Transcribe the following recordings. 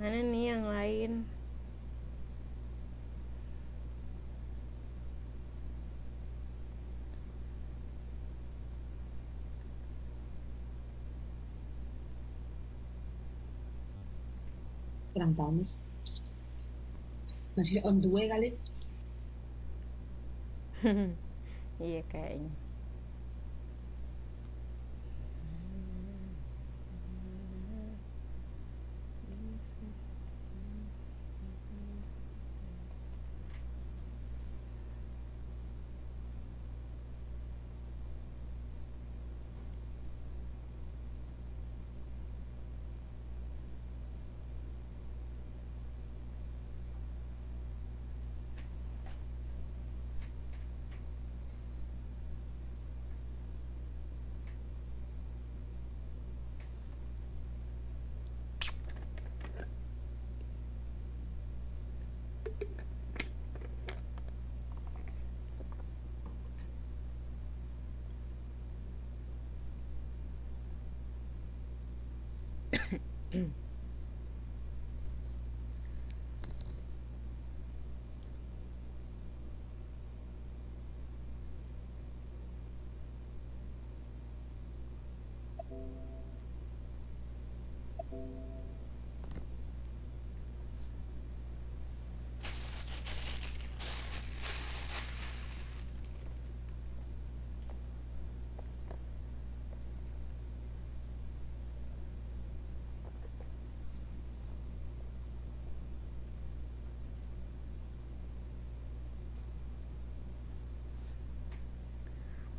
Mana nih yang lain? Kurang tahu Miss. Masih on the way kali. Iya kayaknya.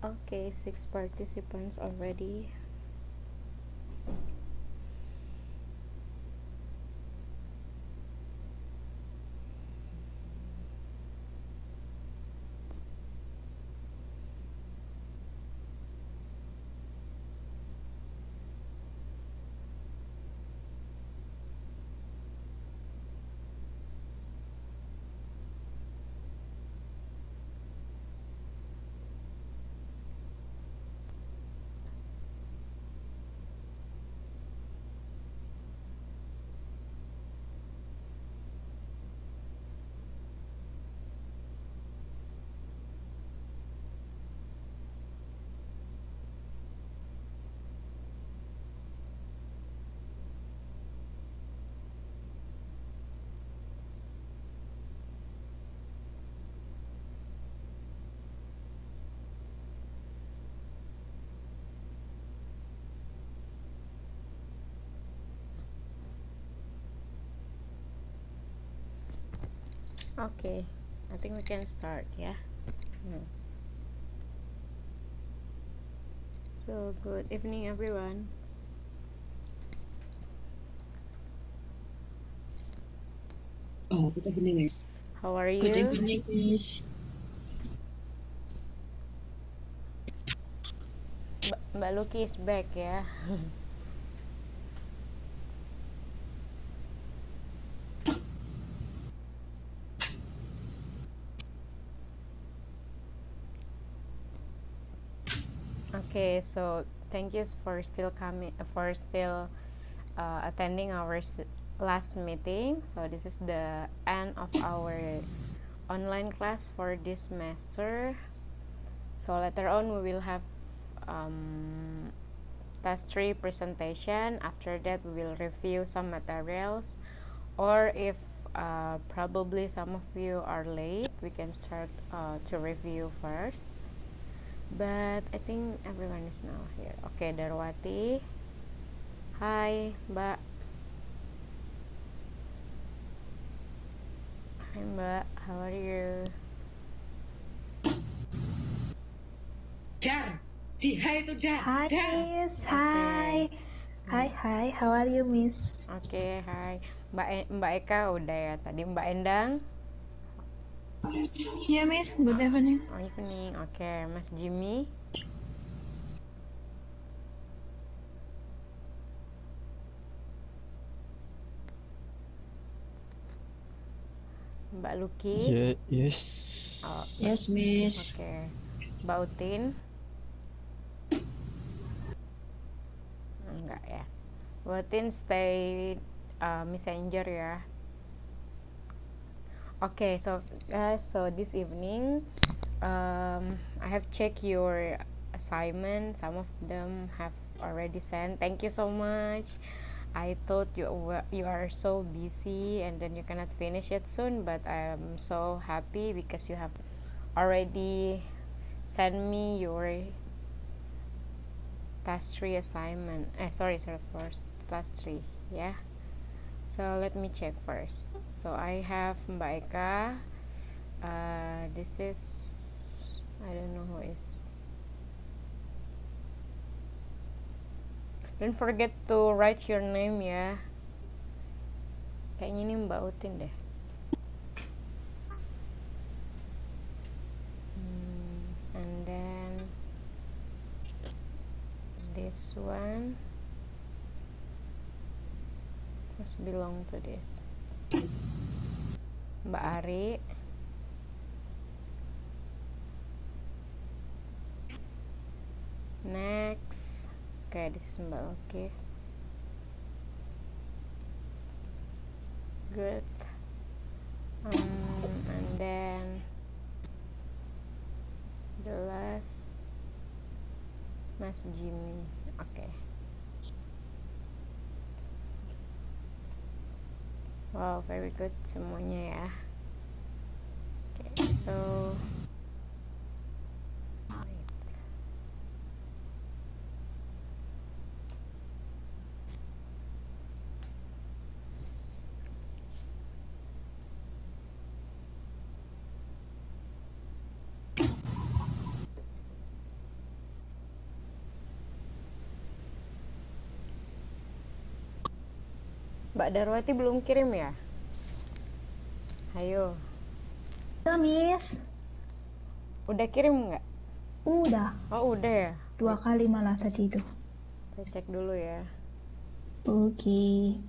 Okay, 6 participants already. Okay, I think we can start, yeah. So, good evening, everyone. Oh, good evening, Miss. How are Good you? evening, Miss. Mbak Lucky is back, ya. Okay, so thank you for still attending our last meeting. So this is the end of our online class for this semester. So later on we will have task 3 presentation. After that we will review some materials, or if probably some of you are late, we can start to review first. But I think everyone is now here. Okay, Darwati. Hi, Mbak. Hi, Mbak. How are you? Dar. Di hai itu Dar. Hi, Dar. Miss. Okay. Hi. Hi. How are you, Miss? Oke, hai. Mbak Eka udah ya tadi. Mbak Endang. Yeah, Miss. Good evening. Oh, evening. Oke, Mas Jimmy. Mbak Lucky. Yeah, yes. Oh, Yes, Miss. oke. Mbak Utin. Enggak ya. Mbak Utin stay messenger ya. Okay, so guys, so this evening I have checked your assignment. Some of them have already sent. Thank you so much. I thought you are so busy and then you cannot finish it soon, but I'm so happy because you have already sent me your task 3 assignment. Sorry, first task 3, yeah. So let me check first. So I have Mbak Eka. This is, I don't know who is. Don't forget to write your name ya. Kayaknya ini Mbak Utin deh. And then this one must belong to this. Mbak Ari. Next. Okay, this is Mbak Oki. Good. And then the last Mas Jimmy. Okay. Wow, very good semuanya ya. Okay, so Mbak Darwati belum kirim ya? Ayo. Udah, Miss. Udah kirim nggak? Udah. Oh, udah ya? 2 kali malah tadi itu. Saya cek dulu ya. Oke.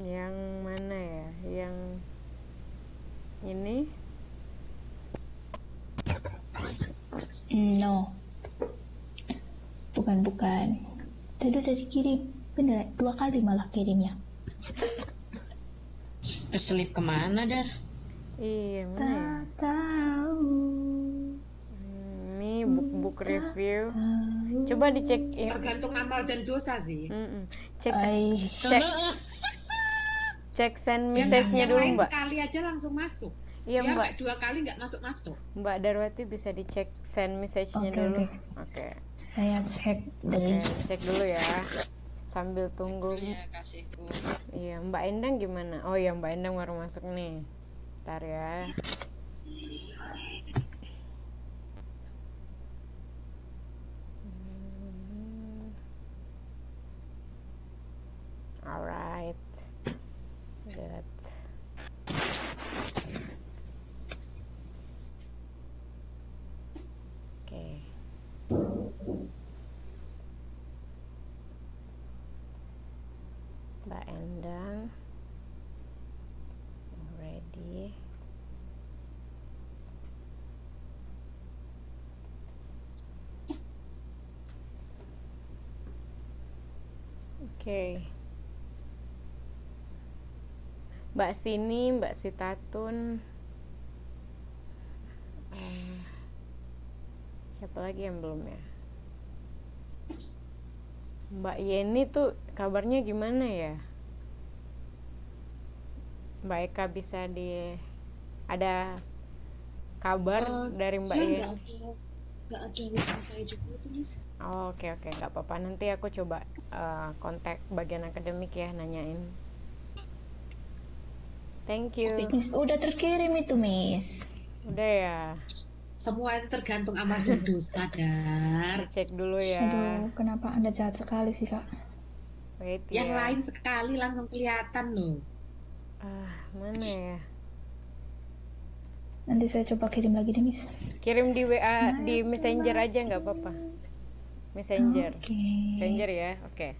Yang mana ya? Yang ini? No. Bukan. Tadi udah dikirim. Bener, 2 kali malah kirimnya. Keselip kemana, Dar? Iya, mana ya? Tak tahu. Ini book review. Coba dicek ya. Tergantung amal dan dosa sih. Cek send message-nya dulu, Mbak. Sekali aja langsung masuk. Iya, Dia Mbak. 2 kali nggak masuk. Mbak Darwati bisa dicek send message-nya dulu. Oke. Saya cek Oke, cek dulu ya. Sambil tunggu. Iya, kasihku. Iya, Mbak Endang gimana? Oh iya, Mbak Endang baru masuk nih. Ntar ya. Alright. Good. Oke. Mbak Endang. Ready. Oke. Mbak Sini, Mbak Sitatun. Siapa lagi yang belum ya? Mbak Yeni tuh kabarnya gimana ya? Mbak Eka bisa ada kabar dari Mbak Yeni? Nggak ada WhatsApp saya juga tuh, Miss. Oh, oke, nggak apa-apa. Nanti aku coba kontak bagian akademik ya, nanyain. Thank you. Miss, udah terkirim itu, Miss. Udah ya. Semua itu tergantung amal dan dosa, Dar. Cek dulu ya. Aduh, kenapa Anda jahat sekali sih, Kak? Wait Yang ya. lain sekali langsung kelihatan loh. Mana ya? Nanti saya coba kirim lagi deh, Miss. Kirim di WA, di Messenger aja nggak apa-apa. Messenger. Oke. Messenger ya. Oke.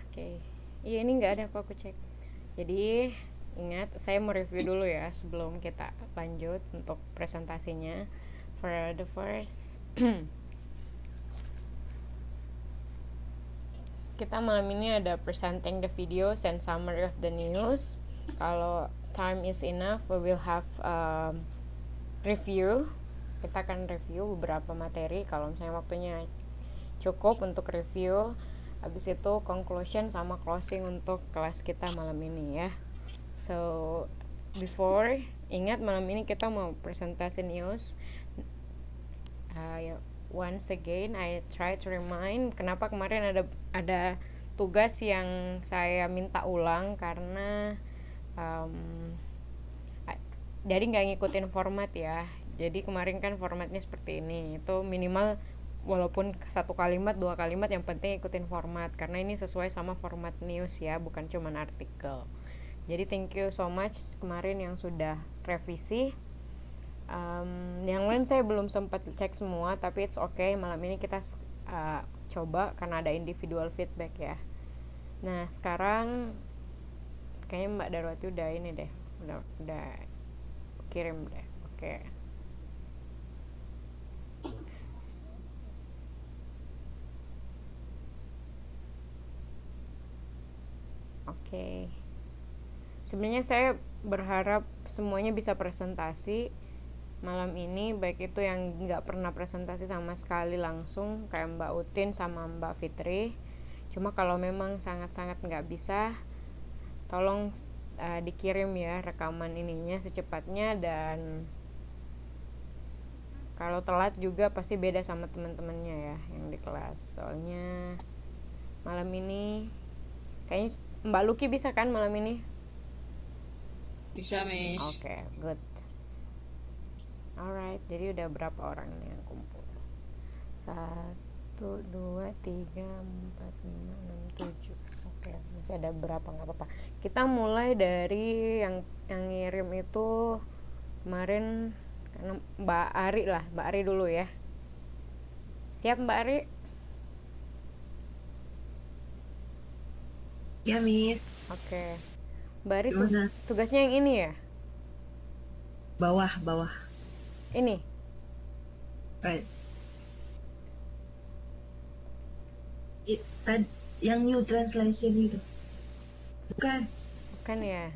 Oke. Iya, ini nggak ada, aku cek. Jadi ingat saya mau review dulu ya sebelum kita lanjut untuk presentasinya. For the first kita malam ini ada presenting the videos and summary of the news. Kalau time is enough, we will have review. Kita akan review beberapa materi kalau misalnya waktunya cukup untuk review. Habis itu conclusion sama closing untuk kelas kita malam ini ya. So before, ingat malam ini kita mau presentasi news. Once again I try to remind kenapa kemarin ada tugas yang saya minta ulang karena jadi nggak ngikutin format ya. Jadi kemarin kan formatnya seperti ini, itu minimal walaupun 1 kalimat 2 kalimat yang penting ikutin format karena ini sesuai sama format news ya, bukan cuman artikel. Jadi thank you so much kemarin yang sudah revisi. Yang lain saya belum sempat cek semua, tapi it's okay, malam ini kita coba karena ada individual feedback ya. Nah sekarang kayaknya Mbak Darwati udah ini deh, udah kirim deh. Oke. Sebenarnya saya berharap semuanya bisa presentasi malam ini, baik itu yang nggak pernah presentasi sama sekali langsung kayak Mbak Utin sama Mbak Fitri. Cuma kalau memang sangat-sangat nggak bisa, tolong dikirim ya rekaman ininya secepatnya, dan kalau telat juga pasti beda sama teman-temannya ya yang di kelas. Soalnya malam ini kayaknya Mbak Luki bisa kan malam ini? Bisa, Miss. Oke, good. Alright, jadi udah berapa orang nih yang kumpul? 1, 2, 3, 4, 5, 6, 7. Oke, masih ada berapa, nggak apa-apa. Kita mulai dari yang ngirim itu kemarin karena Mbak Ari lah, Mbak Ari dulu ya. Siap Mbak Ari? Ya, Miss. Oke. Mbak Ari tugasnya yang ini ya? Bawah. Ini? Right. Yang new translation itu. Bukan. Bukan ya?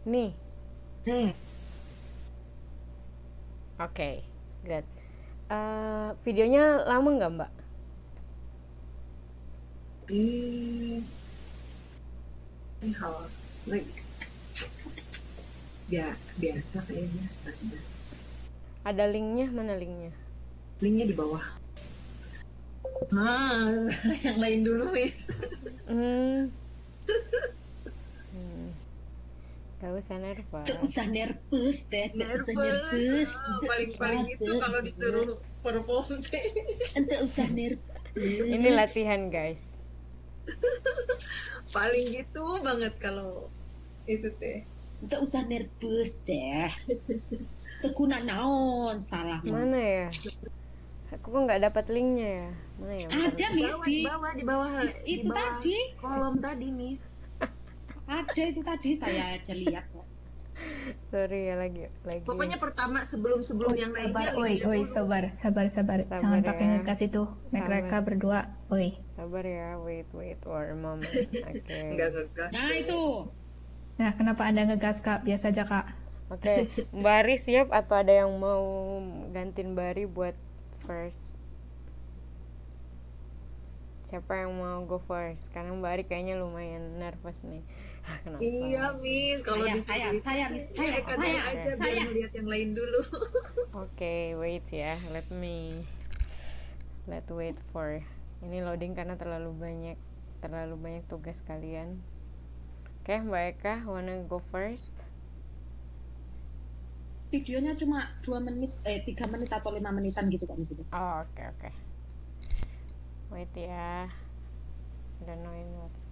Nih. Oke, good. Videonya lama nggak Mbak? Is biasa kayaknya standar. Ada linknya? Mana linknya? Linknya di bawah. Yang lain dulu, Miss. Gak usah nervous. Gak usah nervous, Teh. Gak usah nervous. Paling itu kalau disuruh perform. Gak usah nervous. Ini latihan, guys. Paling gitu banget kalau itu Teh. Gak usah nervous, Teh. Tekuna naon salah. Mana ya? Aku kok nggak dapat linknya ya? Mana ya? Ada, Miss, di bawah. Itu tadi. Kolom tadi, Miss. Ada itu tadi, saya aja lihat kok. Sorry ya, lagi. Pokoknya pertama sebelum yang lainnya. Sabar. Jangan pakai ya. ngegas itu. Mereka berdua. Sabar ya, wait for a moment. Oke. Enggak ngegas. Nah, itu. Nah, kenapa Anda ngegas, Kak? Biasa aja, Kak. Oke, Mbak Ari siap atau ada yang mau gantiin Mbak Ari buat first? Siapa yang mau go first? Karena Mbak Ari kayaknya lumayan nervous nih. Kenapa? Iya, Miss. Kalau saya, Miss. Saya aja biar melihat yang lain dulu. Oke, wait ya. Let's wait for ini loading karena terlalu banyak tugas kalian. Oke, Mbak Eka, wanna go first? Videonya cuma 2 menit, 3 menit atau 5 menitan gitu, Pak, Miss. Oh, oke. Wait ya. Don't know in what's.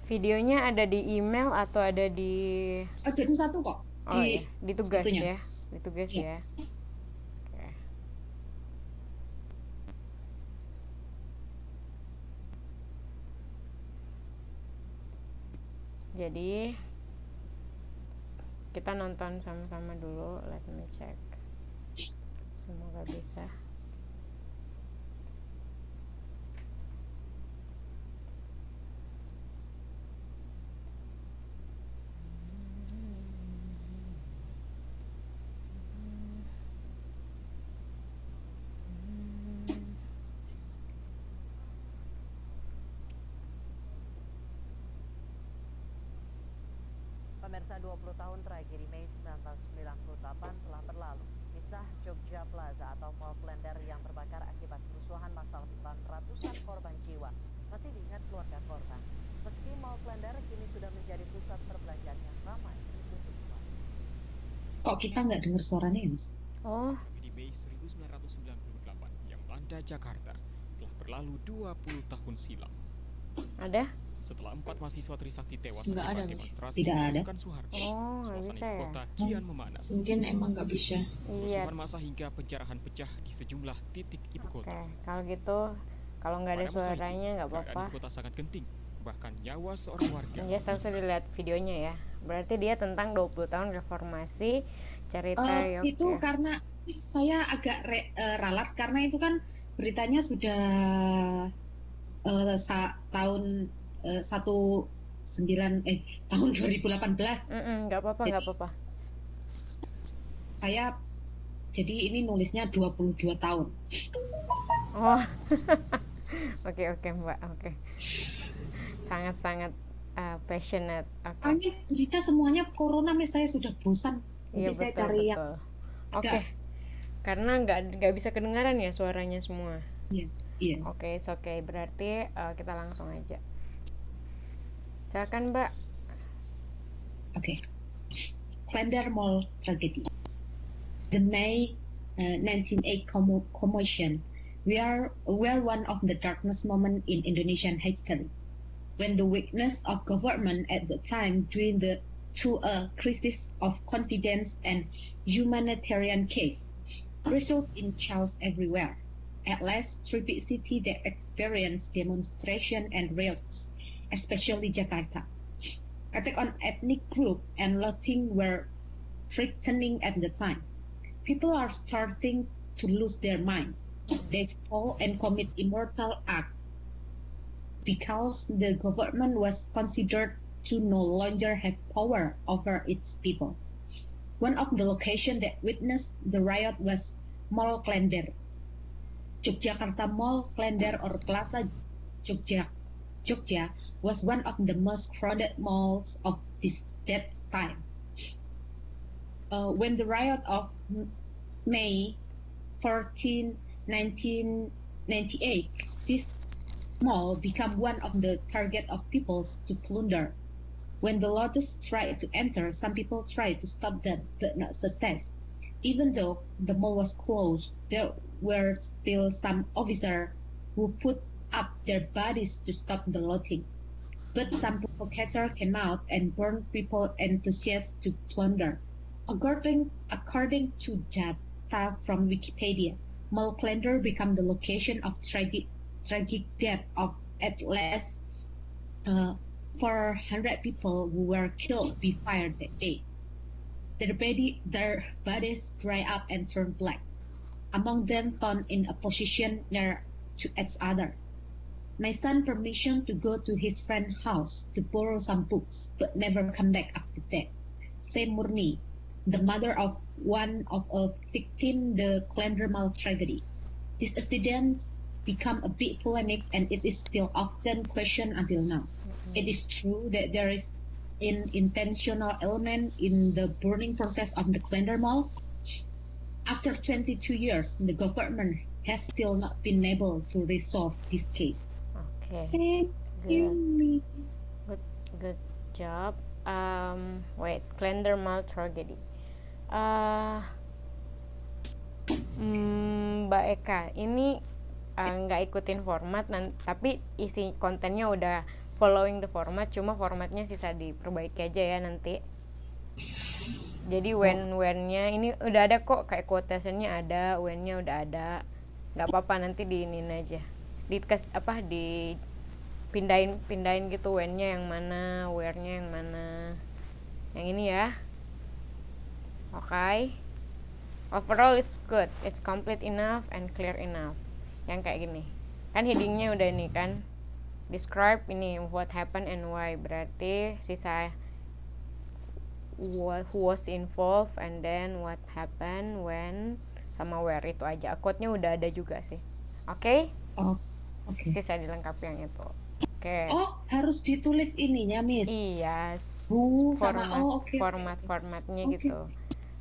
Videonya ada di email atau ada di jadi satu kok. Oh iya, di tugas itunya. ya. Di tugas ya. Oke. Jadi kita nonton sama-sama dulu. Let me check. Semoga bisa. Pemirsa, 20 tahun tragedi Mei 1998 telah berlalu. Kisah Jogja Plaza atau Mall Klender yang terbakar akibat kerusuhan massal menelan ratusan korban jiwa masih diingat keluarga korban. Meski Mall Klender kini sudah menjadi pusat perbelanjaan yang ramai dikunjungi warga. Kok kita nggak dengar suaranya ya, Mas? Oh, Tragedi Mei 1998 yang melanda Jakarta telah berlalu 20 tahun silam. ada? Setelah 4 mahasiswa Trisakti tewas Nggak ada, akibat Mas. demonstrasi Tidak ada. menunjukkan Soeharto, Oh, nggak suasana bisa ibu ya? kota kian memanas. Mungkin emang nggak bisa. Iya. Kerusuhan massa hingga pencerahan pecah di sejumlah titik ibu Oke, kota. kalau gitu kalau nggak ada Pada masa itu, suaranya nggak keadaan apa-apa. ibu kota sangat genting, bahkan nyawa seorang warga. Ya, saya sudah lihat videonya ya. Berarti dia tentang 20 tahun reformasi, cerita ya. Itu karena saya agak ralat karena itu kan beritanya sudah tahun 2018. Nggak apa-apa, nggak apa-apa. Saya jadi ini nulisnya 22 tahun. Oh, oke Mbak, oke. Sangat-sangat passionate. Oke. Hanya cerita semuanya corona, saya sudah bosan. Iya, Jadi saya betul, cari yang betul. Oke. Karena nggak bisa kedengaran ya suaranya semua. iya. Oke, oke. Berarti kita langsung aja. Silakan, Mbak. Okay. Klender Mall tragedy. The May 1908 commotion were one of the darkest moments in Indonesian history, when the weakness of government at the time to a crisis of confidence and humanitarian case result in chaos everywhere. At last, three big cities that experienced demonstration and riots, especially Jakarta. Attack on ethnic group and looting were frightening at the time. People are starting to lose their mind. They fall and commit immortal act because the government was considered to no longer have power over its people. One of the locations that witnessed the riot was Mall Klender. Yogyakarta Mall Klender or Plaza Jogja was one of the most crowded malls of that time. When the riot of May 14, 1998, this mall became one of the target of people to plunder. When the looters tried to enter, some people tried to stop them, but not success. Even though the mall was closed, there were still some officers who put up their bodies to stop the looting. But some provocators came out and burned people enthusiastic to plunder. According to data from Wikipedia, Mall Klender became the location of tragic death of at least 400 people who were killed by fire that day. Their bodies dry up and turn black. Among them found in a position near to each other. My son permission to go to his friend's house to borrow some books, but never come back after that. Say Murni, the mother of one of a victim the Klender Mall tragedy. This incident become a big polemic and it is still often questioned until now. It is true that there is an intentional element in the burning process of the Klender Mall. After 22 years, the government has still not been able to resolve this case. Okay. Thank you, Miss. Good job. Wait, Klender Mall tragedy. Mbak Eka, ini nggak ikutin format, tapi isi kontennya udah following the format, cuma formatnya sisa diperbaiki aja ya nanti. Jadi when-nya ini udah ada kok, kayak quotation-nya ada, when-nya udah ada. Nggak apa-apa, nanti diinin aja. Dipin pindahin gitu, when-nya yang mana, where-nya yang mana. Yang ini ya. Oke. Overall it's good, it's complete enough and clear enough. Yang kayak gini. Kan headingnya udah ini kan. Describe ini what happened and why. Berarti sisa who was involved and then what happened when sama where, itu aja. Quote-nya udah ada juga sih. Oke? Oh, oke. Sisa dilengkapi yang itu. Oke. Oh, harus ditulis ininya, Miss. Iya. Sama oke. Formatnya Oke. gitu.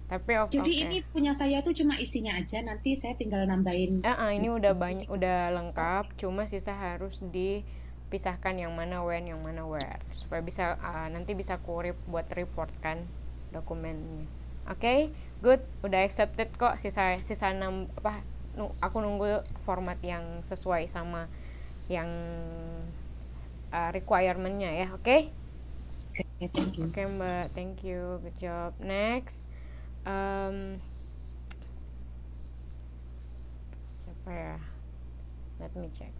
Tapi Jadi ini punya saya tuh cuma isinya aja, nanti saya tinggal nambahin. ini udah banyak, udah lengkap, cuma sisa harus dipisahkan yang mana when, yang mana where, supaya bisa nanti bisa buat report kan dokumennya. Oke, good, udah accepted kok. Sisa aku nunggu format yang sesuai sama yang requirement-nya ya. Oke? Oke, thank you. Oke, Mbak, thank you, good job. Next, siapa ya? Let me check.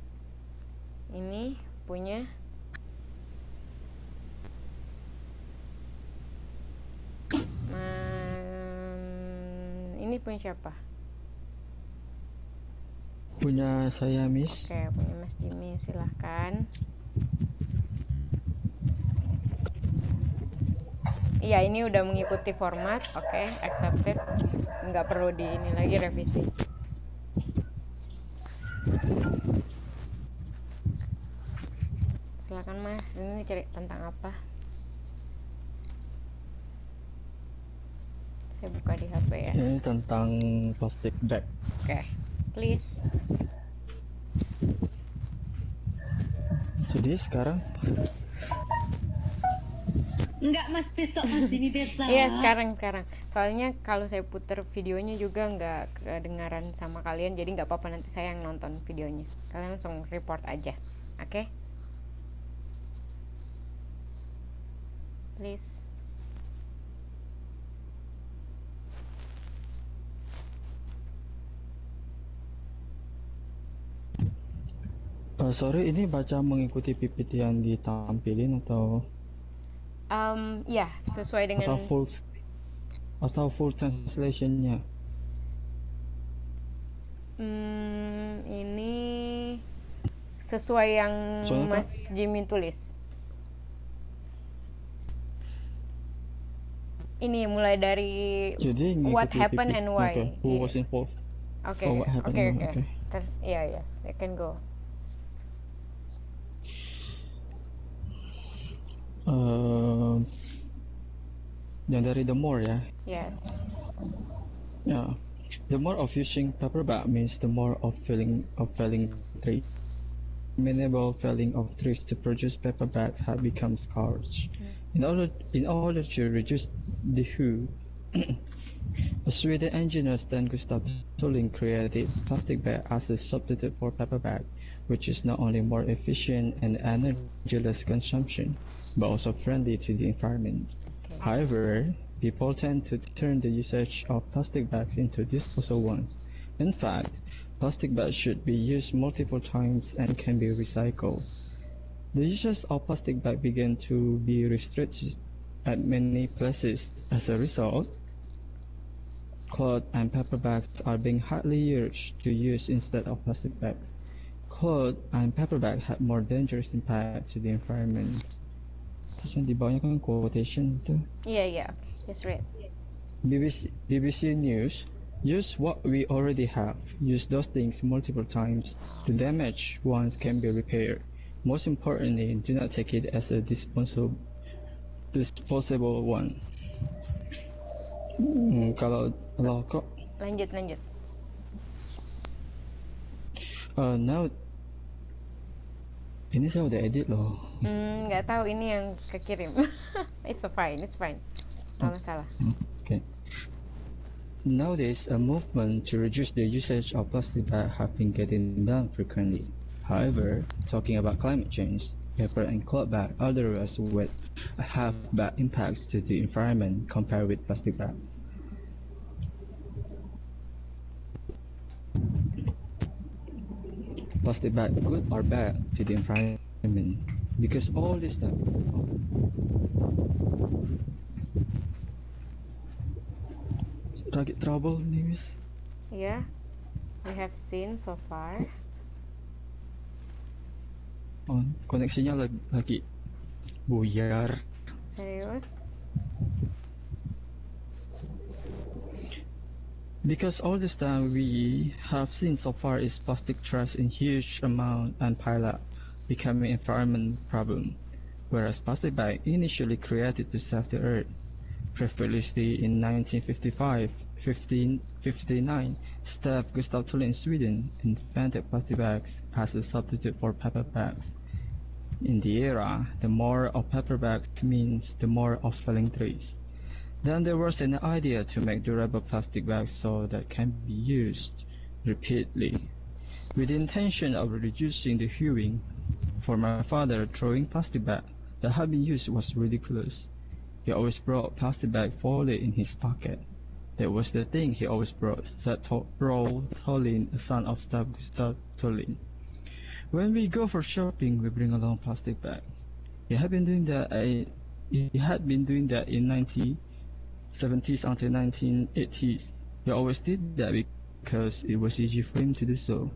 Ini punya ini punya siapa? Punya saya, Miss. Oke, punya Mas Jimmy, silahkan. Iya, ini udah mengikuti format. Oke, accepted. Nggak perlu di ini lagi revisi. Silakan Mas, ini cari tentang apa? Saya buka di HP ya. Ini tentang plastic bag. Oke, please. Jadi sekarang Enggak, Mas, besok Mas Jimmy besok. Iya, sekarang. Soalnya kalau saya putar videonya juga nggak kedengaran sama kalian, jadi nggak apa-apa, nanti saya yang nonton videonya. Kalian langsung report aja, oke? Please. sorry, ini baca mengikuti PPT yang ditampilin atau Ya, sesuai dengan full translationnya. Ini sesuai yang Soalnya Mas Jimmy tulis. Ini mulai dari Jadi what ngikuti happened PPT. and why. Okay. Who was involved? Oke, what happened and why. Okay. Terus, yes, I can go. Yang dari the more ya. Yes. Yeah. The more of using paper bag means the more of felling trees. Minimal felling of trees to produce paper bags have become scarce. In order to reduce the hue, Sweden engineer Sten Gustaf Thulin created plastic bag as a substitute for paper bag, which is not only more efficient and energy-less consumption, but also friendly to the environment. Okay. However, people tend to turn the usage of plastic bags into disposable ones. In fact, plastic bags should be used multiple times and can be recycled. The usage of plastic bags began to be restricted at many places. As a result, cloth and paper bags are being highly urged to use instead of plastic bags. Cloth and paper bags have more dangerous impact to the environment. Terus yang di bawahnya kan quotation tuh. Iya, just read. BBC News, use what we already have. Use those things multiple times. The damaged ones can be repaired. Most importantly, do not take it as a disposable one. Kalau kok Lanjut. now ini saya udah edit loh. Nggak tahu ini yang kekirim. It's fine. Nggak masalah. Okay. Nowadays, a movement to reduce the usage of plastic bags have been getting done frequently. However, talking about climate change, paper and cloth bags are the rest with have bad impacts to the environment compared with plastic bags. Plastic bags, good or bad to the environment? environment. Because all this stuff. Lagi trouble nih, Miss. Yeah, we have seen so far. Oh, koneksinya lagi buyar. Serius? Because all this time we have seen so far is plastic trash in huge amount and pile up, becoming environment problem. Whereas plastic bag initially created to save the earth. Previously in 1959, Stef Gustav Thulin in Sweden invented plastic bags as a substitute for paper bags. In the era, the more of paper bags means the more of falling trees. Then there was an idea to make durable plastic bags so that can be used repeatedly, with the intention of reducing the hewing. For my father, throwing plastic bag that had been used was ridiculous. He always brought plastic bag folded in his pocket. That was the thing he always brought, said Rolf Thulin, a son of Stef Gustav Thulin. When we go for shopping, we bring along plastic bag. He had been doing that in 1970s until 1980s. He always did that because it was easy for him to do so.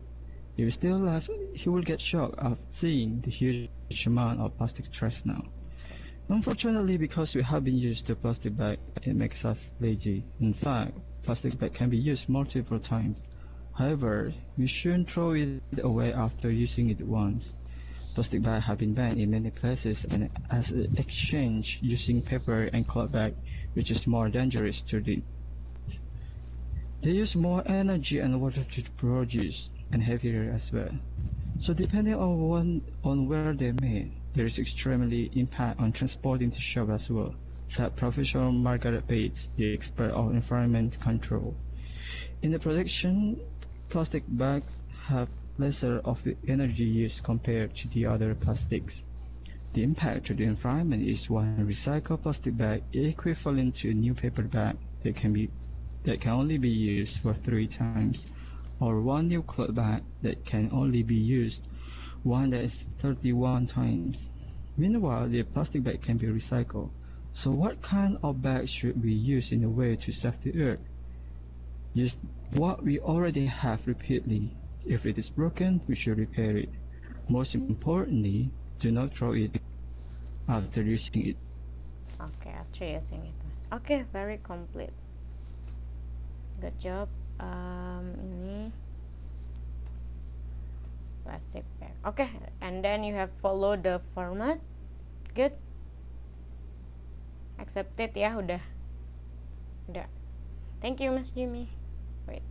If he still alive, he would get shocked at seeing the huge amount of plastic trash now. Unfortunately, because we have been used to plastic bag, it makes us lazy. In fact, plastic bag can be used multiple times. However, we shouldn't throw it away after using it once. Plastic bags have been banned in many places and as an exchange using paper and cloth bag, which is more dangerous to the. They use more energy and water to produce and heavier as well. So depending on where they're made, there is extremely impact on transporting to shop as well, said Professor Margaret Bates, the expert of environment control. In the production, plastic bags have lesser of the energy use compared to the other plastics. The impact to the environment is one recycled plastic bag equivalent to a new paper bag that can only be used for 3 times, or one new cloth bag that can only be used one that is 31 times. Meanwhile, the plastic bag can be recycled. So what kind of bag should we use in a way to save the earth? Use what we already have repeatedly. If it is broken, we should repair it. Most importantly, do not throw it after using it. Okay, after using it. Okay, very complete. Good job. Ini plastic bag. Okay, and then you have followed the format. Good. Accepted ya, udah. Thank you, Mas Jimmy. Wait,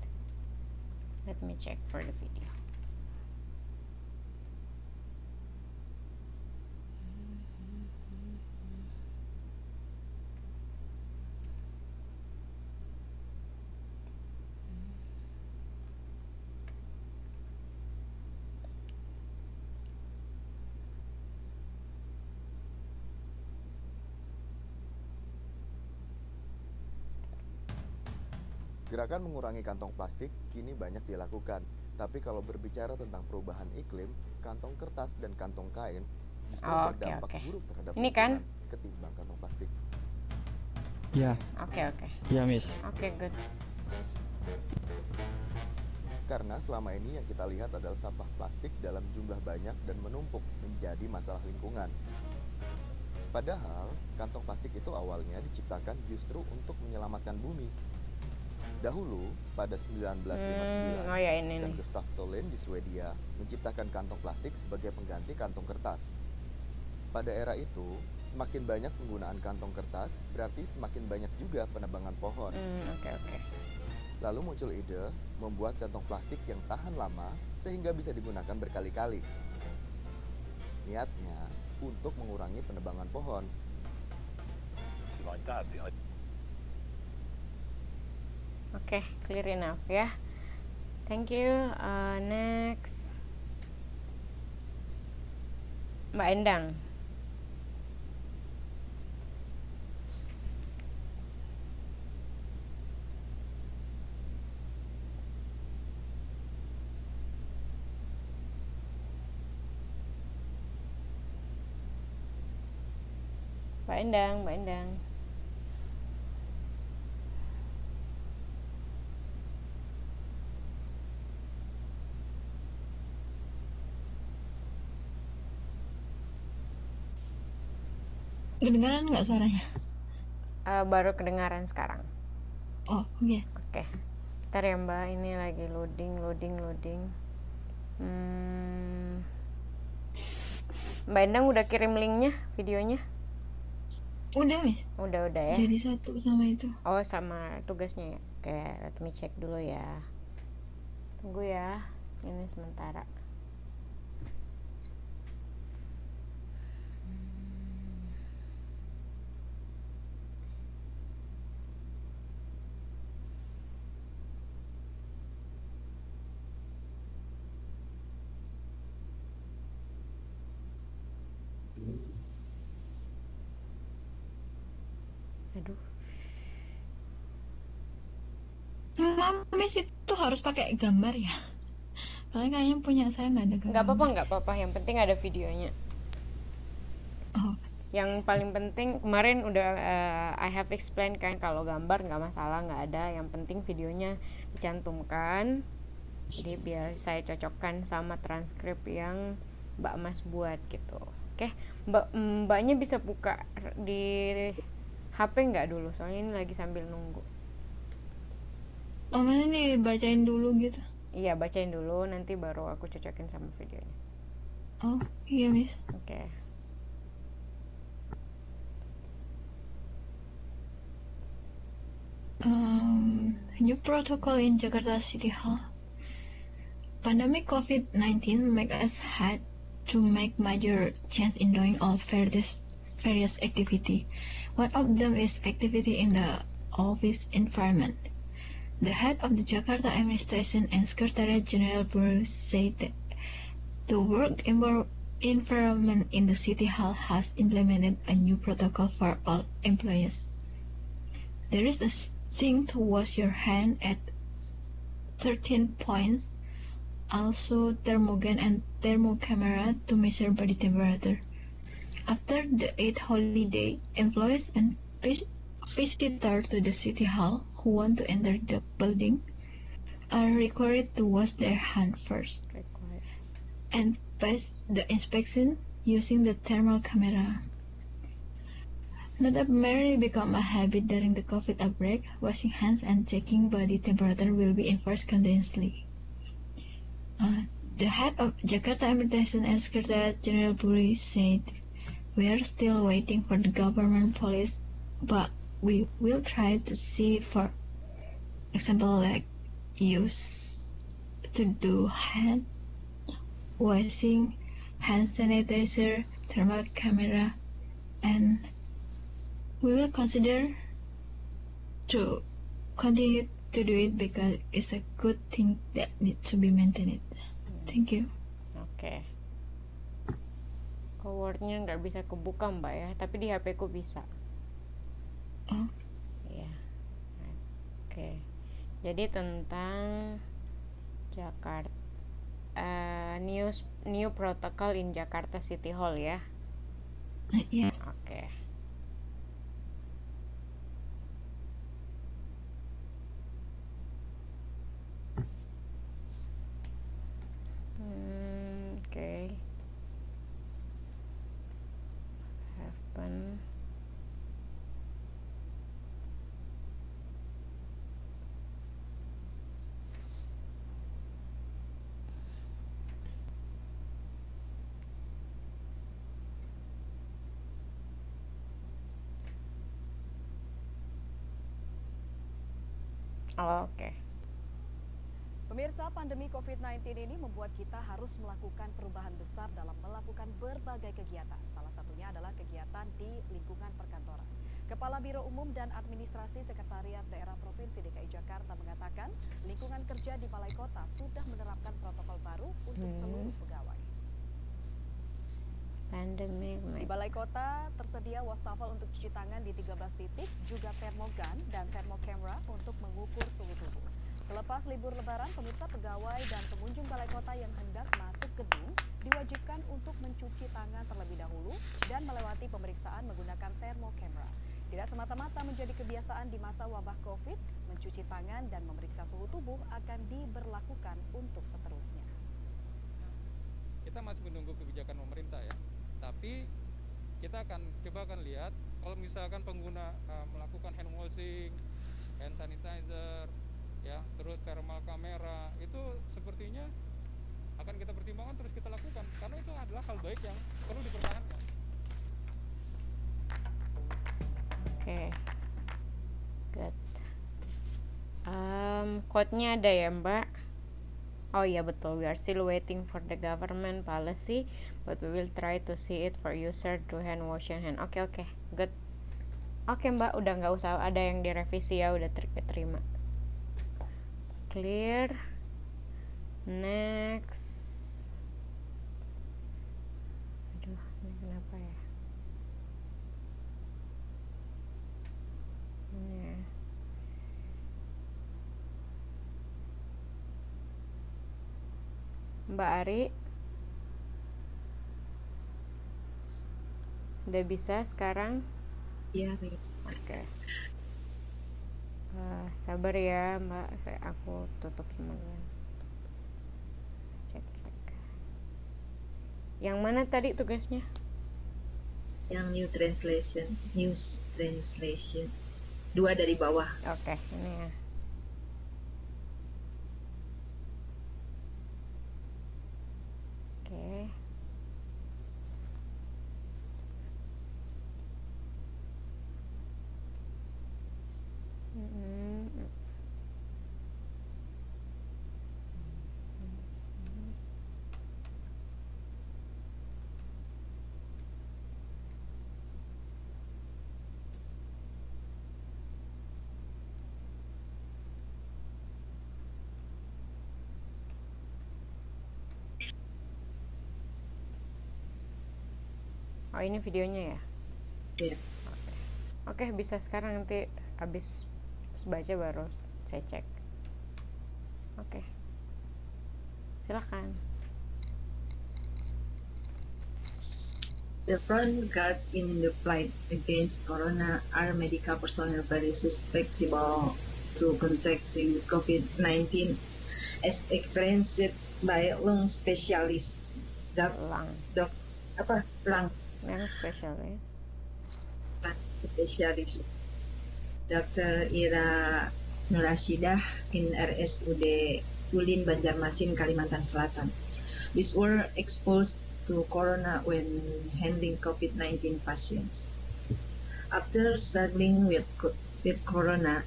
let me check for the video. Gerakan mengurangi kantong plastik kini banyak dilakukan, tapi kalau berbicara tentang perubahan iklim, kantong kertas dan kantong kain justru berdampak buruk terhadap ini kan ketimbang kantong plastik. Ya. Oke. Ya, Miss. Oke, good. Karena selama ini yang kita lihat adalah sampah plastik dalam jumlah banyak dan menumpuk menjadi masalah lingkungan. Padahal, kantong plastik itu awalnya diciptakan justru untuk menyelamatkan bumi. Dahulu, pada 1959, Stef Gustav Thulin di Swedia menciptakan kantong plastik sebagai pengganti kantong kertas. Pada era itu, semakin banyak penggunaan kantong kertas, berarti semakin banyak juga penebangan pohon. Lalu muncul ide membuat kantong plastik yang tahan lama sehingga bisa digunakan berkali-kali. Niatnya untuk mengurangi penebangan pohon. Oke, clear enough ya. Thank you. Next, Mbak Endang. Mbak Endang, Mbak Endang. Kedengaran nggak suaranya? Baru kedengaran sekarang. Oh, oke. Oke. Bentar ya Mbak, ini lagi loading. Mbak Endang udah kirim linknya, videonya? Udah, Miss. Udah ya. Jadi satu sama itu. Oh, sama tugasnya ya. Oke, let me check dulu ya. Tunggu ya. Ini sementara. Aduh. Miss itu harus pakai gambar ya? Soalnya kayaknya punya saya nggak ada gambar. Nggak apa-apa. Yang penting ada videonya. Oh. Yang paling penting kemarin udah I have explain kan, kalau gambar nggak masalah, nggak ada. Yang penting videonya dicantumkan. Jadi biar saya cocokkan sama transkrip yang Mbak Mas buat gitu. Oke, Mbaknya bisa buka di HP nggak dulu? Soalnya ini lagi sambil nunggu. Oh, mana nih bacain dulu gitu? Iya, bacain dulu, nanti baru aku cocokin sama videonya. Oh, iya, Miss. Oke. New protocol in Jakarta City Hall. Pandemic COVID-19 make us had to make major change in doing all various activity. One of them is activity in the office environment. The head of the Jakarta Administration and Secretariat General Bureau said that the work environment in the City Hall has implemented a new protocol for all employees. There is a sink to wash your hand at 13 points, also thermogun and thermocamera to measure body temperature. After the 8th holiday, employees and visitors to the City Hall who want to enter the building are required to wash their hands first and pass the inspection using the thermal camera. Not merely become a habit during the COVID outbreak, washing hands and checking body temperature will be enforced continuously. The head of Jakarta Administration and Secretary General Bureau said, "We are still waiting for the government policy, but we will try to see, for example, like use to do hand washing, hand sanitizer, thermal camera, and we will consider to continue to do it because it's a good thing that needs to be maintained." Thank you. Oke. Word-nya nggak bisa kebuka Mbak ya, tapi di HP ku bisa. Oh. Iya. Oke. Jadi tentang Jakarta new protocol in Jakarta City Hall ya. Iya. Oke. Oke. Happen. Oh, oke. Pemirsa, pandemi COVID-19 ini membuat kita harus melakukan perubahan besar dalam melakukan berbagai kegiatan. Salah satunya adalah kegiatan di lingkungan perkantoran. Kepala Biro Umum dan Administrasi Sekretariat Daerah Provinsi DKI Jakarta mengatakan lingkungan kerja di Balai Kota sudah menerapkan protokol baru untuk seluruh pegawai. Di Balai Kota tersedia wastafel untuk cuci tangan di 13 titik, juga termogun dan termocamera untuk mengukur suhu tubuh. Selepas libur lebaran, pemirsa, pegawai dan pengunjung balai kota yang hendak masuk gedung diwajibkan untuk mencuci tangan terlebih dahulu dan melewati pemeriksaan menggunakan termokamera. Tidak semata-mata menjadi kebiasaan di masa wabah COVID, mencuci tangan dan memeriksa suhu tubuh akan diberlakukan untuk seterusnya. Kita masih menunggu kebijakan pemerintah ya, tapi kita akan lihat kalau misalkan pengguna melakukan hand washing, hand sanitizer, ya, terus thermal kamera, itu sepertinya akan kita pertimbangkan terus kita lakukan karena itu adalah hal baik yang perlu dipertahankan. Oke, good. Code-nya ada ya, Mbak? Oh iya betul, we are still waiting for the government policy, but we will try to see it for user to hand washing hand. Oke, good. Oke Mbak, udah nggak usah ada yang direvisi ya, udah terima. Clear. Next. Aduh, ini kenapa ya? Ini. Mbak Ari, udah bisa sekarang? Iya, bisa. Oke. Sabar ya Mbak, aku tutup semuanya. Cek. Yang mana tadi tugasnya? Yang news translation. 2 dari bawah. Oke, ini ya. Oke. Oh ini videonya ya? Iya. Oke, bisa sekarang, nanti habis baca baru saya cek. Oke. Silakan. The front guard in the fight against corona are medical personnel very susceptible to contracting COVID-19 as experienced by lung specialist. Lung specialist. Dr. Ira Nurashidah in RSUD Ulin, Banjarmasin, Kalimantan Selatan. These were exposed to corona when handling COVID-19 patients. After struggling with corona,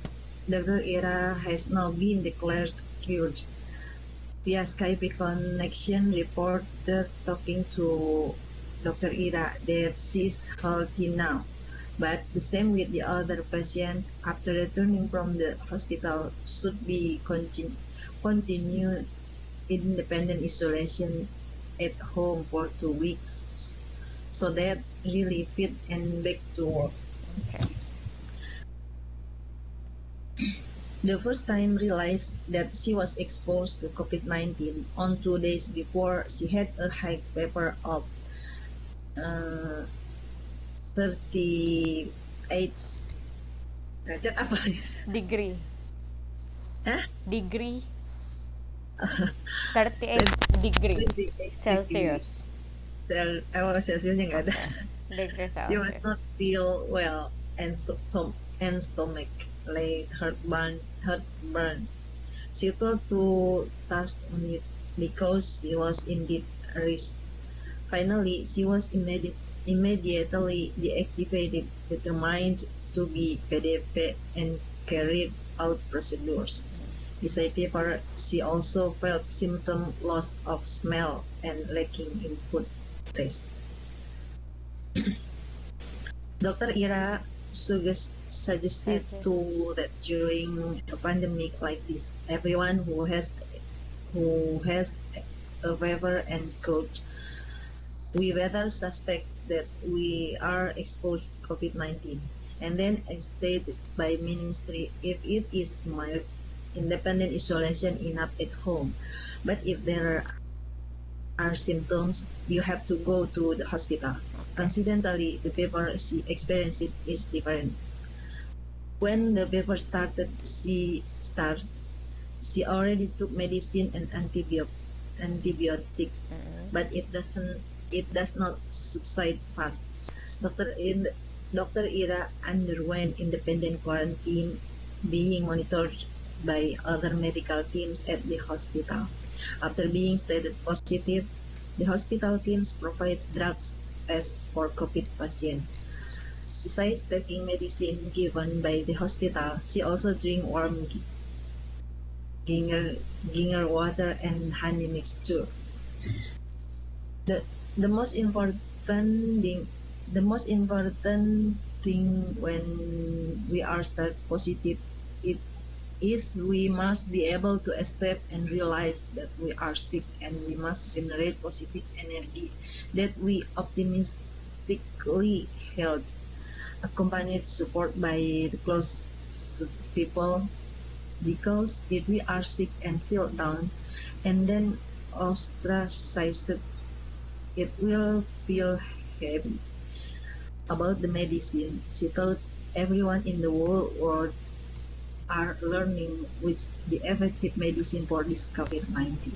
Dr. Ira has now been declared cured. Via Skype connection, reporter talking to Dr. Ira that she's healthy now. But the same with the other patients, after returning from the hospital, should be continued independent isolation at home for 2 weeks, so that really fit and back to work. Okay. The first time realized that she was exposed to COVID-19 on 2 days before she had a high fever of 38 derajat apa degree. Hah? Degree. 38 degree Celsius. Celsiusnya nggak ada. Degree Celsius. She was not feel well and stomach like heartburn. She told to task on it because she was indeed a risk. Finally, she was immediately deactivated, determined to be PDP and carried out procedures. Besides fever, she also felt symptom loss of smell and lacking in food taste. Dr. Ira suggested to that during a pandemic like this, everyone who has a fever and cold, we better suspect that we are exposed to COVID-19, and then stated by ministry if it is mild, independent isolation enough at home. But if there are symptoms, you have to go to the hospital. Coincidentally, the paper she experienced is different. When the paper started, she already took medicine and antibiotics, but it does not subside fast. Dr. Ira underwent independent quarantine, being monitored by other medical teams at the hospital. After being stated positive, the hospital teams provide drugs as for COVID patients. Besides taking medicine given by the hospital, she also drank warm ginger water and honey mixture. The most important thing when we are start positive is we must be able to accept and realize that we are sick, and we must generate positive energy that we optimistically held, accompanied support by the close people. Because if we are sick and feel down and then ostracized, it will feel heavy. About the medicine, she thought everyone in the world are learning which the effective medicine for this COVID-19.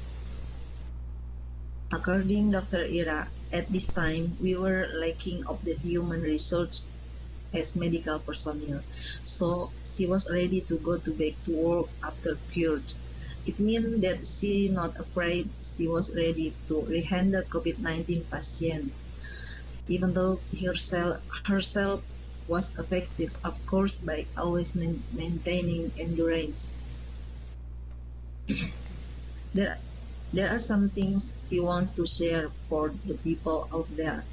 According to Dr. Ira, at this time, we were lacking of the human resource as medical personnel, so she was ready to go back to work after cured. It means that she not afraid, she was ready to handle COVID-19 patient, even though herself was affected, of course, by always maintaining endurance. There are some things she wants to share for the people out there.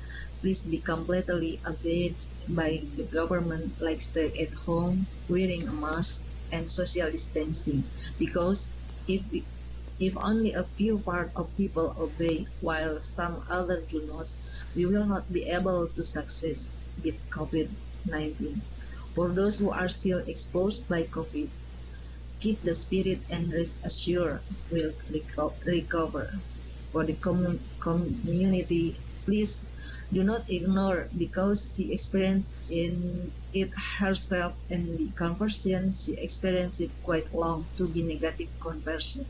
Please be completely obeyed by the government, like stay at home, wearing a mask, and social distancing. Because if only a few part of people obey while some others do not, we will not be able to success with COVID-19. For those who are still exposed by COVID, keep the spirit and rest assured will recover. For the community, please do not ignore, because she experienced it herself, and the conversion she experienced it quite long to be negative conversion.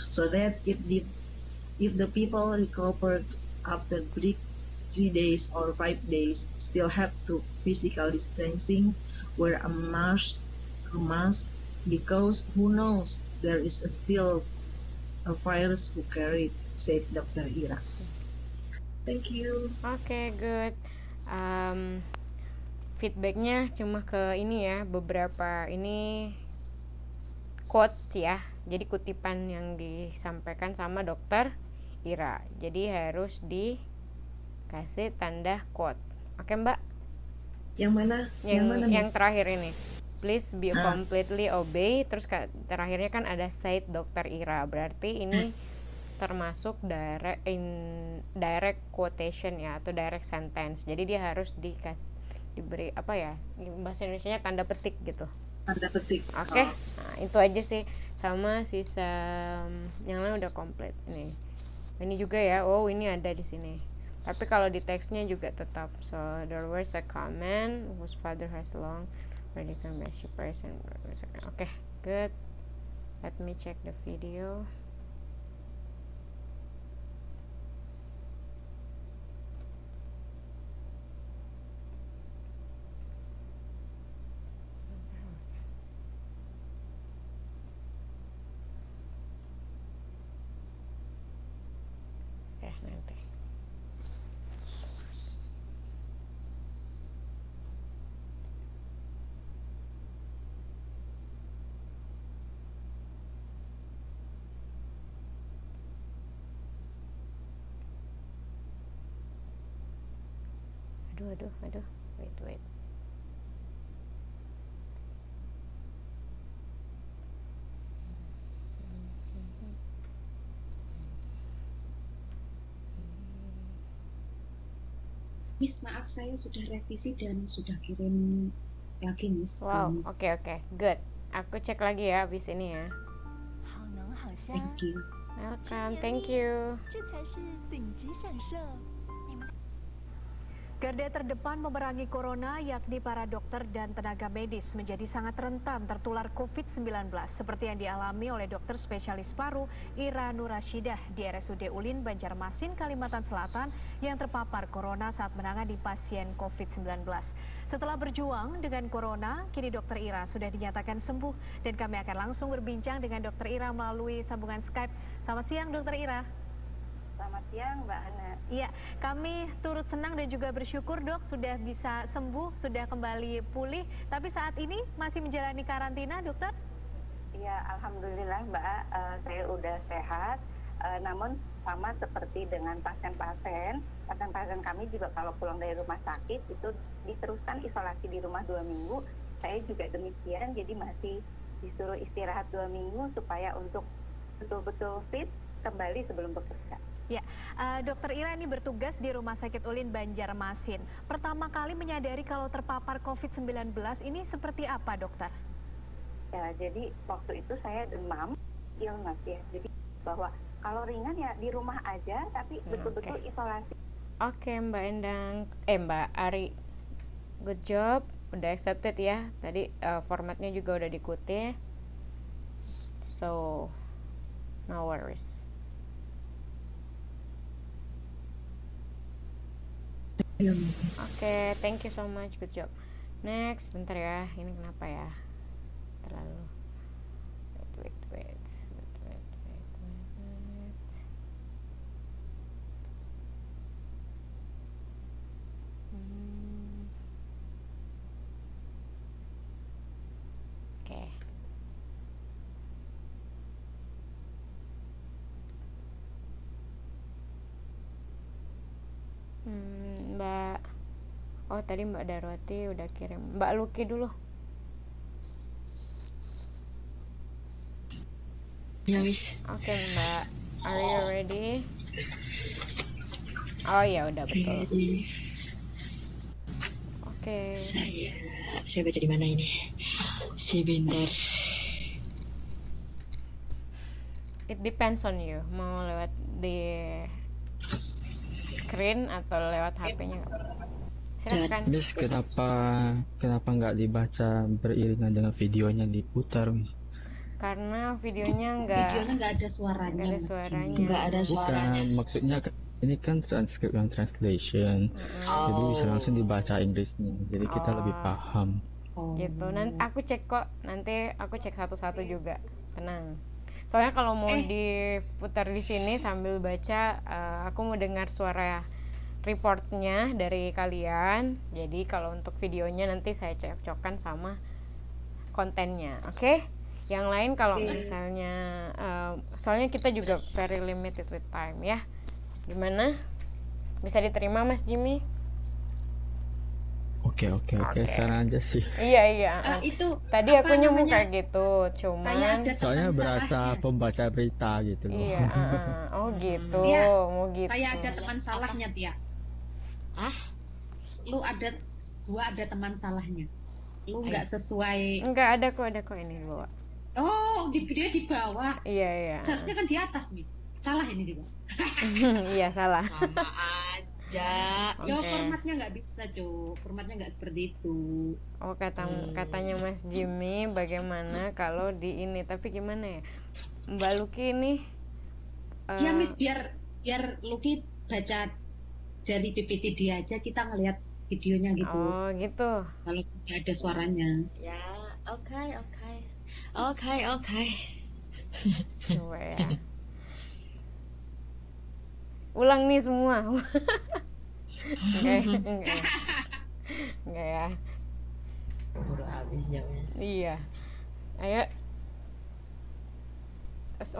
So that if the people recovered after 3 days or 5 days, still have to physical distancing, wear a mask, because who knows, there is still a virus who carried, said Dr. Ira. Thank you. Oke, good. Feedbacknya cuma ke ini ya, beberapa ini quote ya. Jadi kutipan yang disampaikan sama Dokter Ira. Jadi harus dikasih tanda quote. Oke, Mbak? Yang mana? Yang terakhir ini. Please be completely obey. Terus terakhirnya kan ada said Dokter Ira. Berarti ini termasuk direct quotation ya, atau direct sentence. Jadi dia harus diberi apa ya, bahasa Indonesianya tanda petik gitu. Tanda petik. Oke. Nah, itu aja sih. Sama sisa yang lain udah komplit nih. Ini juga ya. Oh, ini ada di sini. Tapi kalau di teksnya juga tetap. So there was a comment whose father has long medical membership person. Oke, good. Let me check the video. Nanti. Aduh. Wait. Miss, maaf, saya sudah revisi dan sudah kirim lagi, Miss. Wow, Miss. oke, good. Aku cek lagi ya abis ini ya. Thank you. Welcome, thank you. Garda terdepan memerangi corona yakni para dokter dan tenaga medis menjadi sangat rentan tertular COVID-19 seperti yang dialami oleh dokter spesialis paru Ira Nurashidah di RSUD Ulin Banjarmasin, Kalimantan Selatan yang terpapar corona saat menangani pasien COVID-19. Setelah berjuang dengan corona, kini dokter Ira sudah dinyatakan sembuh dan kami akan langsung berbincang dengan dokter Ira melalui sambungan Skype. Selamat siang dokter Ira. Selamat siang Mbak Hana. Iya, kami turut senang dan juga bersyukur dok sudah bisa sembuh, sudah kembali pulih. Tapi saat ini masih menjalani karantina dokter? Iya, alhamdulillah Mbak, saya udah sehat. Namun sama seperti dengan pasien-pasien kami juga kalau pulang dari rumah sakit itu diteruskan isolasi di rumah 2 minggu. Saya juga demikian, jadi masih disuruh istirahat 2 minggu supaya untuk betul-betul fit kembali sebelum bekerja. Ya, dokter Ira ini bertugas di Rumah Sakit Ulin Banjarmasin. Pertama kali menyadari kalau terpapar COVID-19 ini seperti apa dokter? Ya, jadi waktu itu saya demam, illness ya. Jadi bahwa kalau ringan ya di rumah aja, tapi betul-betul isolasi. Oke, Mbak Endang, Mbak Ari, good job, udah accepted ya. Tadi formatnya juga udah diikuti, so no worries. Oke, thank you so much, good job. Next, bentar ya, ini kenapa ya? Terlalu. Wait. Oke. Mbak, oh tadi Mbak Darwati udah kirim. Mbak Luki dulu. Ya wis. Oke Mbak, are you ready? Oh ya udah betul. Oke. Saya baca di mana ini? Sebentar. It depends on you. Mau lewat di screen atau lewat HP-nya? Silakan. Miss, kenapa nggak dibaca beriringan dengan videonya diputar, Miss? Karena videonya nggak ada suaranya. Nggak ada suaranya. Bukan, maksudnya ini kan transkrip dan translation. Jadi bisa langsung dibaca Inggrisnya. Jadi kita lebih paham. Gitu. Nanti aku cek kok. Nanti aku cek satu-satu juga. Tenang. Soalnya kalau mau diputar di sini sambil baca, aku mau dengar suara reportnya dari kalian. Jadi kalau untuk videonya nanti saya cocokkan sama kontennya, oke? Yang lain kalau misalnya, soalnya kita juga very limited with time ya. Gimana? Bisa diterima Mas Jimmy? Oke, saran aja sih. Iya. Itu tadi aku nyambung kayak gitu, cuman soalnya berasa pembaca berita gitu loh. Iya, oh gitu, mau gitu. Kayak ada teman salahnya, Tia. Lu ada teman salahnya. Lu nggak sesuai. Enggak ada kok ini di bawah. Oh, di video di bawah. Iya. Seharusnya kan di atas, Miss. Salah ini juga. Iya, salah. Sama aja. Yo, formatnya nggak bisa, Cuk. Formatnya nggak seperti itu. Oh, katanya Mas Jimmy bagaimana kalau di ini, tapi gimana ya? Mbak Luki ini ya, Miss, biar Luki baca dari PPT dia aja, kita ngelihat videonya gitu. Oh, gitu. Kalau nggak ada suaranya. Ya, oke. Coba ya. Ulang nih semua. Enggak ya. Udah habis jamnya. Iya. Ayo.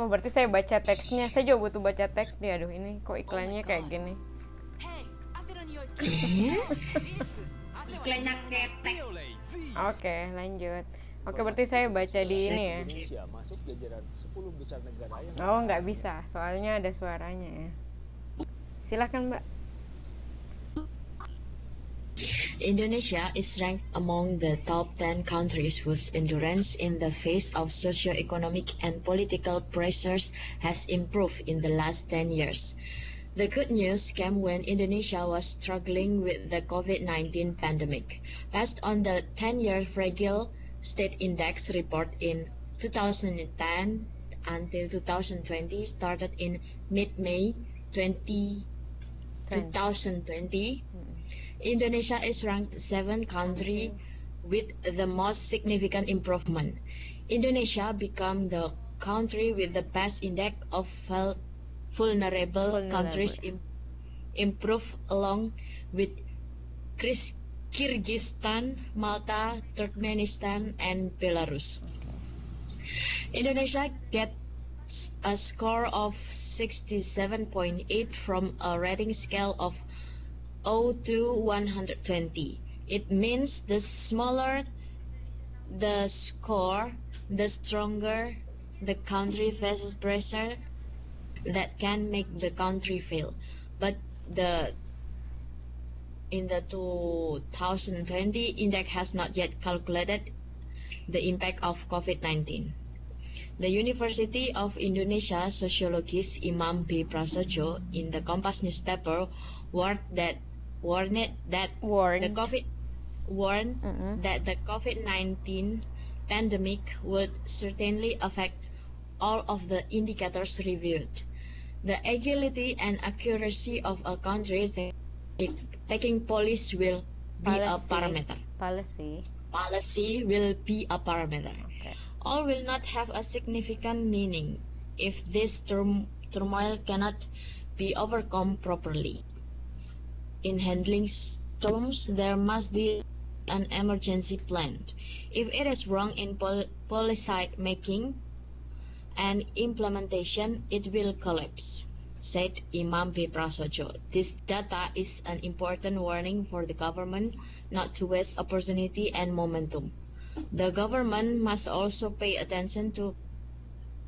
Oh, berarti saya baca teksnya. Saya juga butuh baca teks nih. Aduh, ini kok iklannya kayak gini. Iklannya ketek. Oke, lanjut. Oke, berarti saya baca di ini ya. Oh, nggak bisa. Soalnya ada suaranya ya. Silakan Mbak. Indonesia is ranked among the top 10 countries whose endurance in the face of socio-economic and political pressures has improved in the last 10 years. The good news came when Indonesia was struggling with the COVID-19 pandemic. Based on the 10-year Fragile State Index report in 2010 until 2020, started in mid-May 2020, Indonesia is ranked 7th country with the most significant improvement. Indonesia became the country with the best index of vulnerable countries improve along with Kyrgyzstan, Malta, Turkmenistan, and Belarus. Indonesia gets a score of 67.8 from a rating scale of 0 to 120. It means the smaller the score, the stronger the country faces pressure that can make the country fail. But in the 2020 index has not yet calculated the impact of COVID-19. The University of Indonesia sociologist Imam B. Prasojo in the Kompas newspaper warned that the COVID-19 pandemic would certainly affect all of the indicators reviewed. The agility and accuracy of a country taking policy will be a parameter. Policy will be a parameter. Okay. All will not have a significant meaning if this turmoil cannot be overcome properly. In handling storms, there must be an emergency plan. If it is wrong in policy making and implementation, it will collapse, said Imam B. Prasojo. This data is an important warning for the government not to waste opportunity and momentum. The government must also pay attention to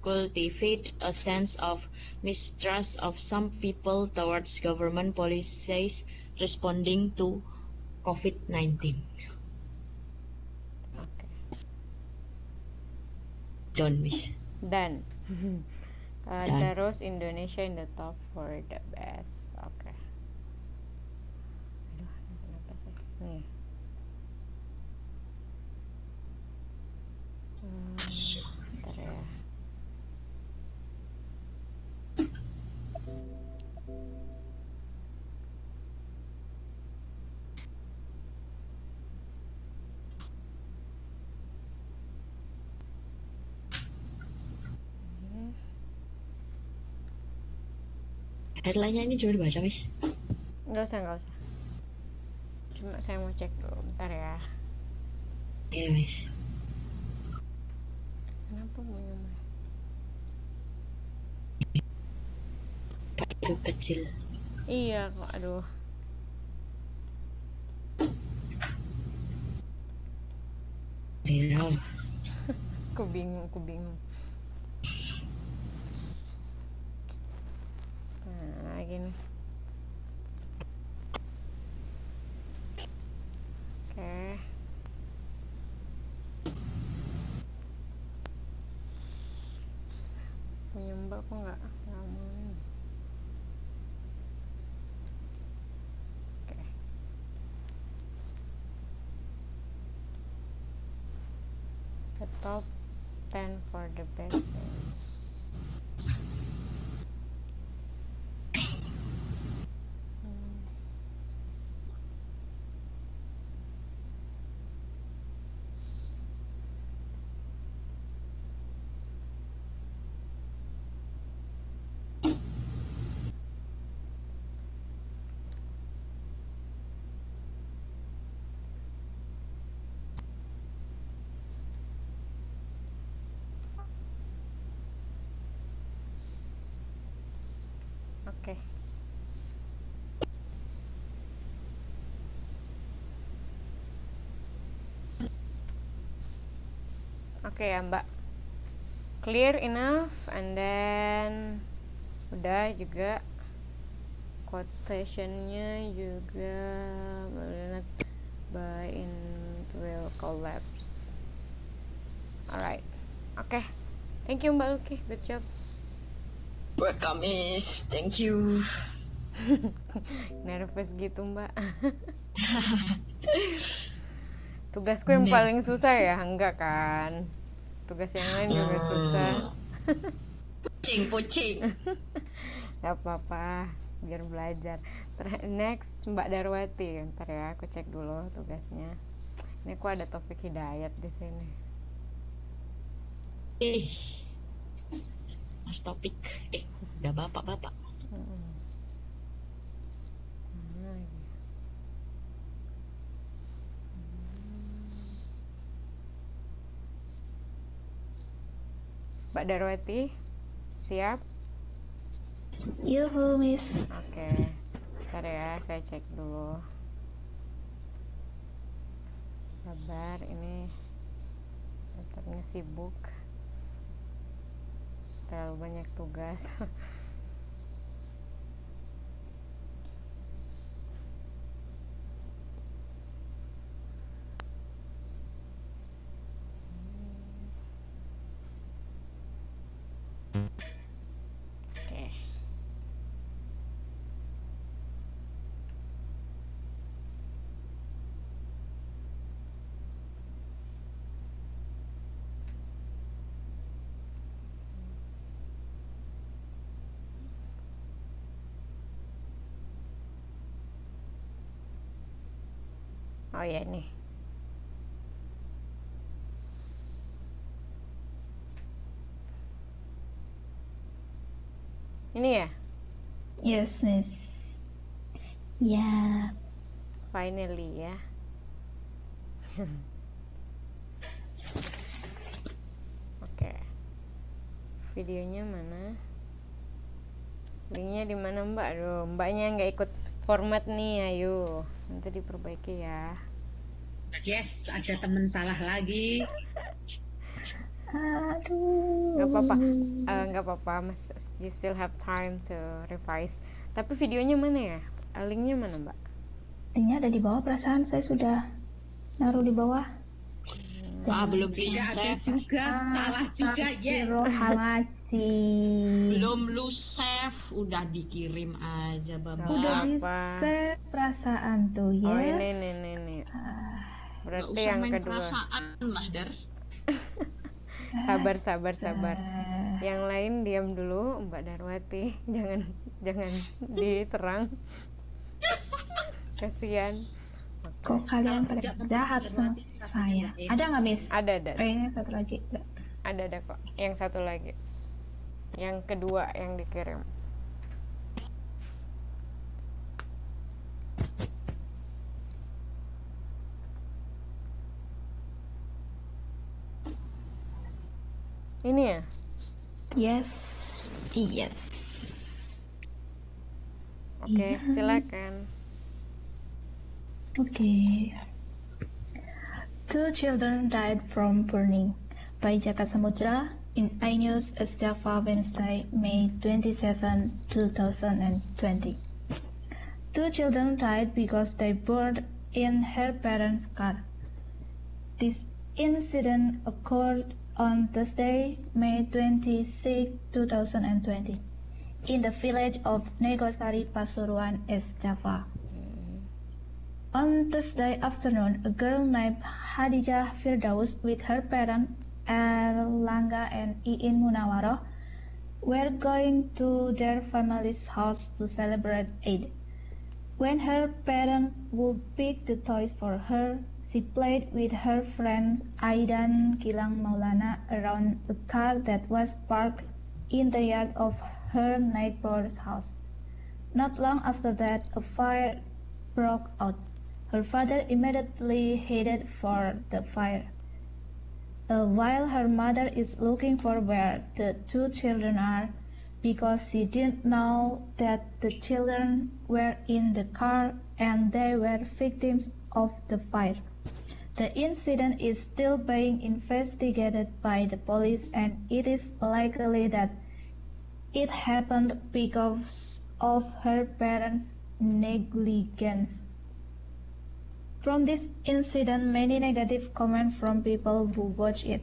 cultivate a sense of mistrust of some people towards government policies responding to COVID-19. Okay. Don't miss. Done. Terus Indonesia in the top for the best. Oke. Aduh, kenapa sih? Nih. Bentar ya. Headline-nya ini coba dibaca, Miss. Nggak usah. Cuma saya mau cek dulu, bentar ya. Iya, Miss. Kenapa bunyi Mas? Pak itu kecil. Iya kok, aduh. Tidak. Aku bingung. Nah, gini. Oke. Punya Mbak kok nggak mau. Oke. The top 10 for the best. Oke. Oke ya Mbak, clear enough, and then udah juga quotationnya juga but it will collapse. Alright, oke. Thank you Mbak Luki, good job. Welcome, Miss. Thank you. Nervous gitu Mbak. Tugasku yang paling susah ya? Enggak kan? Tugas yang lain juga susah. Pucing. Gak apa-apa, biar belajar. Next Mbak Darwati. Ntar ya, aku cek dulu tugasnya. Ini aku ada topik hidayat di sini. Mas topik. Udah bapak. Mbak Darwati, siap? Yuhu, Miss. Oke, bentar ya, saya cek dulu. Sabar, ini laptopnya sibuk. Terlalu banyak tugas. Oke. Oh ya nih. Ini ya? Yes, Miss. Ya. Finally ya. Oke. Videonya mana? Linknya di mana Mbak? Aduh, Mbaknya nggak ikut format nih, ayo. Nanti diperbaiki ya. Yes, ada temen salah lagi. Aduh. Nggak apa-apa, Mas. You still have time to revise. Tapi videonya mana ya? Linknya mana Mbak? Linknya ada di bawah, perasaan saya sudah naruh di bawah. Belum di Tidak ada save. juga, salah juga, yes. Belum lu save, udah dikirim aja Bapak. Udah di save perasaan tuh, yes. Oh ini. Berarti Nggak usah yang main kedua. perasaan lah, Dar. Sabar. Yang lain diam dulu, Mbak Darwati. Jangan diserang. Kasihan. Kok kalian pada jahat sama saya? Ada nggak, Miss? Ada. Ini satu lagi. Ada kok. Yang satu lagi. Yang kedua yang dikirim. Ini ya? Yes. Oke, silakan. Okay. 2 children died from burning by Jaka Samudra in iNews Java Wednesday, May 27, 2020. 2 children died because they burned in her parents' car. This incident occurred on Thursday, May 26, 2020, in the village of Negosari, Pasuruan, East Java. On Thursday afternoon, a girl named Hadijah Firdaus with her parents Erlangga and Iin Munawaro were going to their family's house to celebrate Eid. When her parents would pick the toys for her, she played with her friends Aidan Gilang Maulana around a car that was parked in the yard of her neighbor's house. Not long after that, a fire broke out. Her father immediately headed for the fire, while her mother is looking for where the 2 children are because she didn't know that the children were in the car and they were victims of the fire. The incident is still being investigated by the police, and it is likely that it happened because of her parents' negligence. From this incident, many negative comments from people who watched it,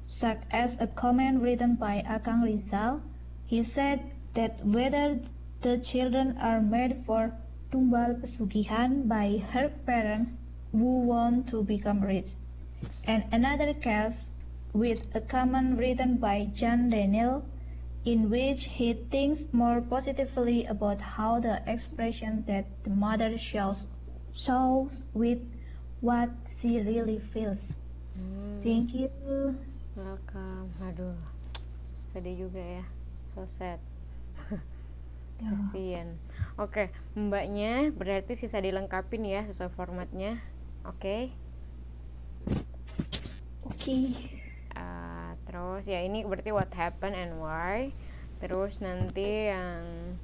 such as a comment written by Akang Rizal. He said that whether the children are made for tumbal pesugihan by her parents who want to become rich. And another case with a comment written by John Daniel, in which he thinks more positively about how the expression that the mother shows with what she really feels. Thank you. Welcome. Aduh, sedih juga ya, so sad. Kasian. Oke, mbaknya berarti sisa dilengkapin ya sesuai formatnya. Oke. Terus ya ini berarti what happened and why. Terus nanti yang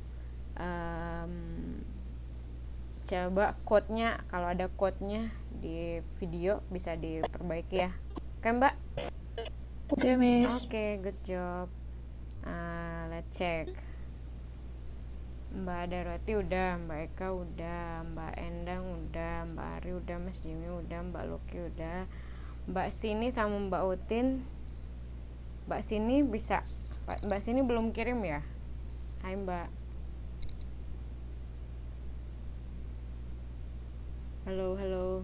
coba quote-nya, kalau ada quote-nya di video bisa diperbaiki ya. Oke mbak? Oke miss. Oke, good job. Let's check. Mbak Darwati udah, Mbak Eka udah, Mbak Endang udah, Mbak Ari udah, Mas Jimmy udah, Mbak Luki udah, Mbak Sini sama Mbak Utin. Mbak Sini bisa, Mbak Sini belum kirim ya? Hai Mbak. Halo, halo.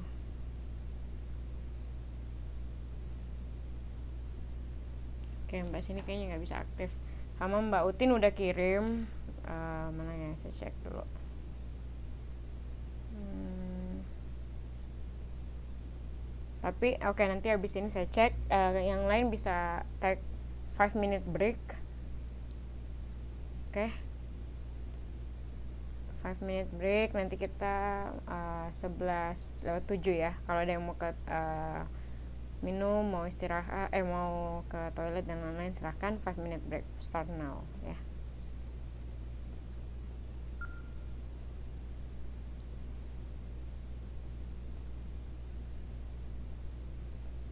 Oke, Mbak Sini kayaknya nggak bisa aktif. Sama Mbak Utin udah kirim. Mana ya, saya cek dulu. Tapi oke, nanti habis ini saya cek. Yang lain bisa take 5 minute break. Oke, 5 minute break. Nanti kita 11:07 ya. Kalau ada yang mau ke minum, mau istirahat, mau ke toilet dan lain-lain, silahkan. 5 minute break start now ya.